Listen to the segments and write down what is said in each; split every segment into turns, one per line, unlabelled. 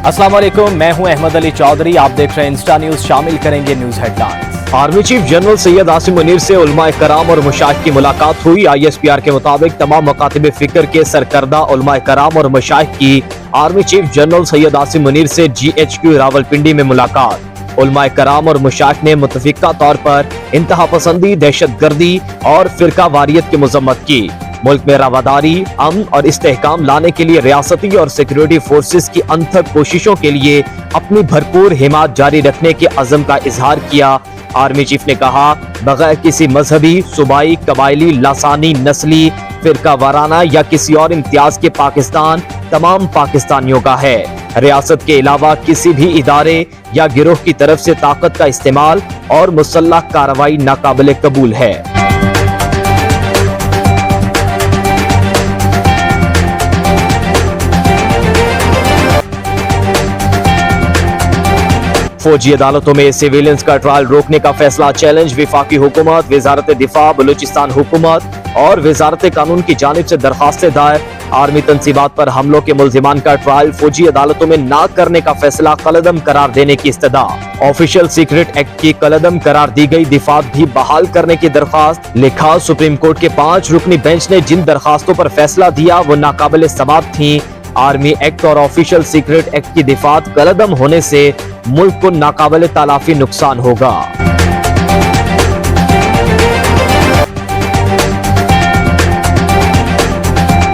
अस्सलाम वालेकुम, मैं हूं अहमद अली चौधरी। आप देख रहे हैं इंस्टा न्यूज। शामिल करेंगे news headlines.
Army chief general Syed Asim Munir से उलमाए कराम और मशाइख की मुलाकात हुई। ISPR के मुताबिक तमाम मकातिब फिक्र के सरकर्दा उलमाए कराम और मशाइख की army chief general Syed Asim Munir से GHQ रावलपिंडी में मुलाकात। उलमाए कराम और मशाइख ने मुतफिका तौर पर इंतहा पसंदी, दहशत गर्दी और फिरका वारियत की मजम्मत की। मुल्क में रवादारी, अमन और इस्तेहकाम लाने के लिए रियासती और सिक्योरिटी फोर्सेस की अनथक कोशिशों के लिए अपनी भरपूर हिमायत जारी रखने के अज़म का इजहार किया। आर्मी चीफ ने कहा, बगैर किसी मजहबी, सूबाई, कबायली, लासानी, नस्ली, फिरका वाराना या किसी और इम्तियाज के पाकिस्तान तमाम पाकिस्तानियों का है। रियासत के अलावा किसी भी इदारे या गिरोह की तरफ से ताकत का इस्तेमाल और मुसल्लह कार्रवाई नाकाबिले कबूल है। फौजी अदालतों में सिविलियंस का ट्रायल रोकने का फैसला चैलेंज। विफाकी हुकूमत, वजारत दिफा, बलूचिस्तान हुकूमत और वजारत कानून की जानिब से दरखास्तें दायर। आर्मी तंसीबात पर हमलों के मुल्जिमान का ट्रायल फौजी अदालतों में ना करने का फैसला कलअदम करार देने की इस्तदा। ऑफिशियल सीक्रेट एक्ट की कलअदम करार दी गई दिफात भी बहाल करने की दरखास्त। लिखा, सुप्रीम कोर्ट के 5 रुकनी बेंच ने जिन दरखास्तों पर फैसला दिया वो नाकाबिले समाअत थी। आर्मी एक्ट और ऑफिशियल सीक्रेट एक्ट की दिफात कलअदम होने से मुल्क को नाकाबिले तालाफी नुकसान होगा।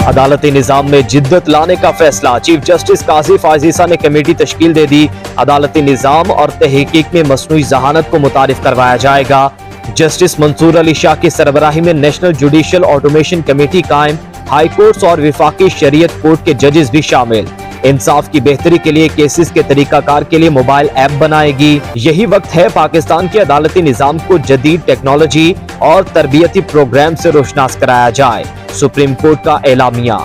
अदालती निजाम में जिद्दत लाने का फैसला। चीफ जस्टिस काजी फाजीसा ने कमेटी तश्कील दे दी। अदालती निजाम और तहकीक में मसनूई जहानत को मुतारिफ करवाया जाएगा। जस्टिस मंसूर अली शाह की सरबराही में नेशनल जुडिशियल ऑटोमेशन कमेटी कायम। हाई कोर्ट्स और विफाकी शरीयत कोर्ट के जजेस भी शामिल। इंसाफ की बेहतरी के लिए केसेस के तरीकाकार के लिए मोबाइल ऐप बनाएगी। यही वक्त है पाकिस्तान के अदालती निजाम को जदीद टेक्नोलॉजी और तरबियती प्रोग्राम से रोशनास कराया जाए। सुप्रीम कोर्ट का एलामिया।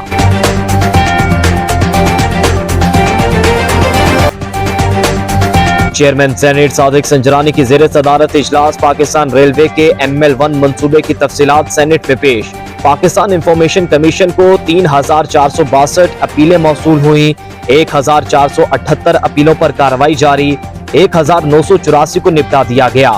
चेयरमैन सेनेट सादिक संजरानी की ज़ेरे सदारत इजलास। पाकिस्तान रेलवे के ML1 मंसूबे की तफसीलात सेनेट में पेश। पाकिस्तान इंफॉर्मेशन कमीशन को 3462 अपीलें मौसूल हुई। 1478 अपीलों पर कार्रवाई जारी। 1984 को निपटा दिया गया।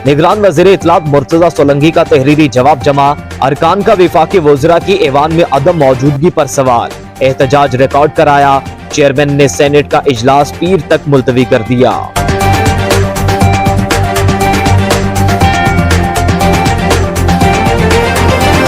निगरान वज़ीर इत्तलात मुर्तजा सोलंकी का तहरीरी जवाब जमा। अरकान का विफाकी वज़रा की ऐवान में अदम मौजूदगी पर सवाल। एहतजाज रिकॉर्ड कराया। चेयरमैन ने सेनेट का इजलास पीर तक मुलतवी कर दिया।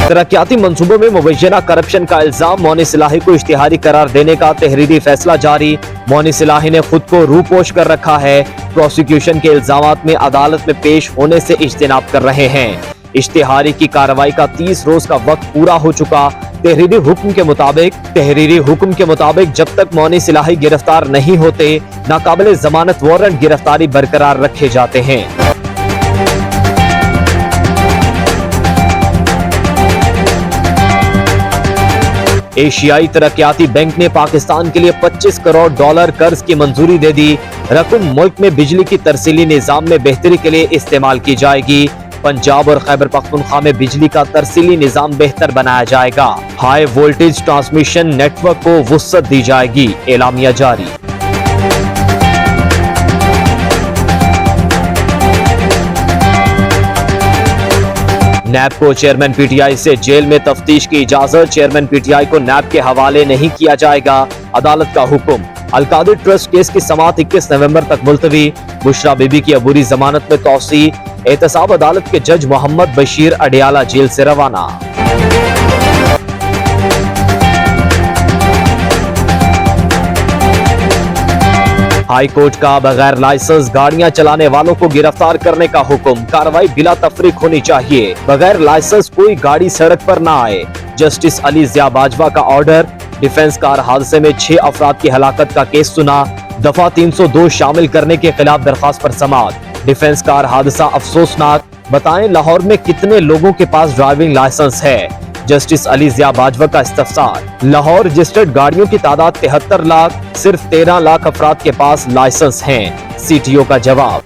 तरक्याती मंसूबों में मुबैना करप्शन का इल्जाम। मौनी सिलाही को इश्तिहारी करार देने का तहरीरी फैसला जारी। मौनी सिलाही ने खुद को रूपोश कर रखा है। प्रोसिक्यूशन के इल्जामात में अदालत में पेश होने से इज्तिनाब कर रहे हैं। इश्तिहारी की कार्रवाई का 30 रोज का वक्त पूरा हो चुका। तहरीरी हुक्म के मुताबिक जब तक मौनी सिलाही गिरफ्तार नहीं होते नाकाबिले जमानत वारंट गिरफ्तारी बरकरार रखे जाते हैं। एशियाई तरक्याती बैंक ने पाकिस्तान के लिए $25 करोड़ कर्ज की मंजूरी दे दी। रकम मुल्क में बिजली की तरसीली निजाम में बेहतरी के लिए इस्तेमाल की जाएगी। पंजाब और खैबर पख्तूनख्वा में बिजली का तरसीली निजाम बेहतर बनाया जाएगा। हाई वोल्टेज ट्रांसमिशन नेटवर्क को वुसअत दी जाएगी। एलामिया जारी। नैब को चेयरमैन PTI से जेल में तफ्तीश की इजाजत। चेयरमैन PTI को नैब के हवाले नहीं किया जाएगा। अदालत का हुक्म। अलकादिर ट्रस्ट केस की समाअत 21 नवंबर तक मुलतवी। बुशरा बीबी की अबूरी जमानत में तौसी। एहतसाब अदालत के जज मोहम्मद बशीर अडियाला जेल से रवाना। हाई कोर्ट का बगैर लाइसेंस गाड़ियां चलाने वालों को गिरफ्तार करने का हुक्म। कार्रवाई बिला तफरीक होनी चाहिए। बगैर लाइसेंस कोई गाड़ी सड़क पर न आए। जस्टिस अली ज़िया बाजवा का ऑर्डर। डिफेंस कार हादसे में 6 अफराद की हलाकत का केस सुना। दफा 302 शामिल करने के खिलाफ दरखास्त पर समाअत। डिफेंस कार हादसा अफसोसनाक। बताएं लाहौर में कितने लोगों के पास ड्राइविंग लाइसेंस है। जस्टिस अली ज़िया बाजवा का इस्तफसार। लाहौर रजिस्टर्ड गाड़ियों की तादाद 73 लाख। सिर्फ 13 लाख अफराद के पास लाइसेंस हैं। CTO का जवाब।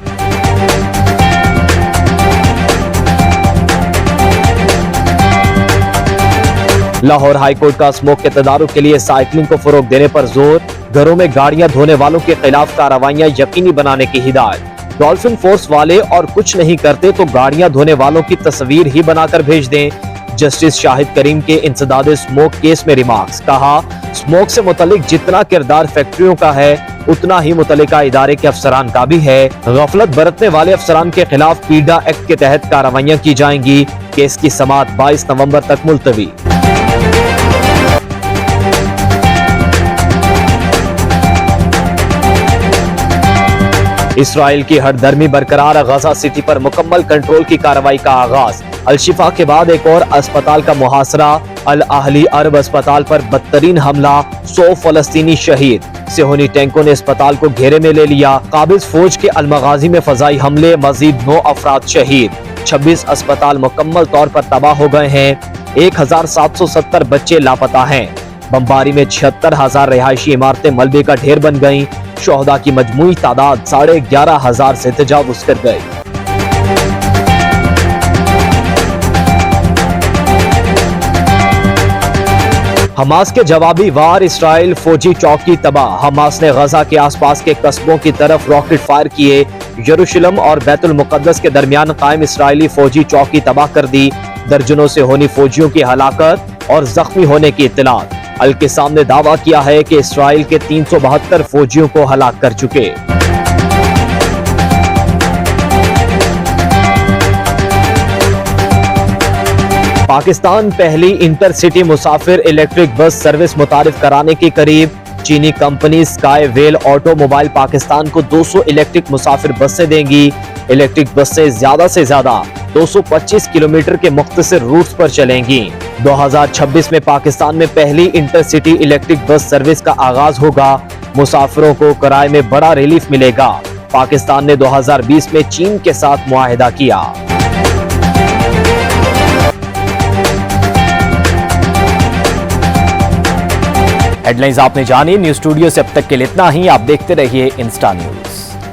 लाहौर हाई कोर्ट का स्मोक के तदारुक के लिए साइकिलिंग को फरोग देने पर जोर। घरों में गाड़ियां धोने वालों के खिलाफ कार्रवाइयां यकीनी बनाने की हिदायत। डॉल्फिन फोर्स वाले और कुछ नहीं करते तो गाड़ियां धोने वालों की तस्वीर ही बनाकर भेज दें। जस्टिस शाहिद करीम के इंसदाद स्मोक केस में रिमार्क्स। कहा, स्मोक से मुतल्लिक जितना किरदार फैक्ट्रियों का है उतना ही मुतल्लिका इदारे के अफसरान का भी है। गफलत बरतने वाले अफसरान के खिलाफ पीडा एक्ट के तहत कार्रवाइयां की जाएंगी। केस की समाअत 22 नवंबर तक मुलतवी। इसराइल की हरदर्मी बरकरार, गजा सिटी पर मुकम्मल कंट्रोल की कार्रवाई का आगाज। अल-शिफा के बाद एक और अस्पताल का मुहासरा। अल अहली अरब अस्पताल पर बदतरीन हमला, 100 फलस्तीनी शहीद। सेहोनी टैंकों ने अस्पताल को घेरे में ले लिया। काबिज फौज के अलमगाजी में फजाई हमले, मजीद 9 अफराद शहीद। 26 अस्पताल मुकम्मल तौर पर तबाह हो गए हैं। 1770 बच्चे लापता हैं। बमबारी में 76,000 रिहायशी इमारतें मलबे का ढेर बन गईं। शोहदा की मजमूई तादाद 11,500 से तजावुज कर गई। हमास के जवाबी वार, इसराइल फौजी चौकी तबाह। हमास ने गजा के आसपास के कस्बों की तरफ रॉकेट फायर किए। यरूशलेम और बैतुल मुकद्दस के दरमियान कायम इसराइली फौजी चौकी तबाह कर दी। दर्जनों से होनी फौजियों की हलाकत और जख्मी होने की इत्तलात। अल-क़िसाम ने दावा किया है कि इसराइल के 372 फौजियों को हलाक कर चुके। पाकिस्तान पहली इंटरसिटी मुसाफिर इलेक्ट्रिक बस सर्विस मुतारिफ कराने के करीब। चीनी company sky well automobile Pakistan को 200 इलेक्ट्रिक मुसाफिर बसें देंगी। इलेक्ट्रिक बसें ज्यादा से ज्यादा 225 किलोमीटर के मुख्तसर रूट्स पर चलेंगी। 2026 में पाकिस्तान में पहली इंटरसिटी इलेक्ट्रिक बस सर्विस का आगाज होगा। मुसाफिरों को किराए में बड़ा रिलीफ मिलेगा। पाकिस्तान ने 2020 में चीन के साथ मुआहिदा किया।
हेडलाइंस आपने जानी। न्यूज स्टूडियो से अब तक के लिए इतना ही। आप देखते रहिए इंस्टा न्यूज।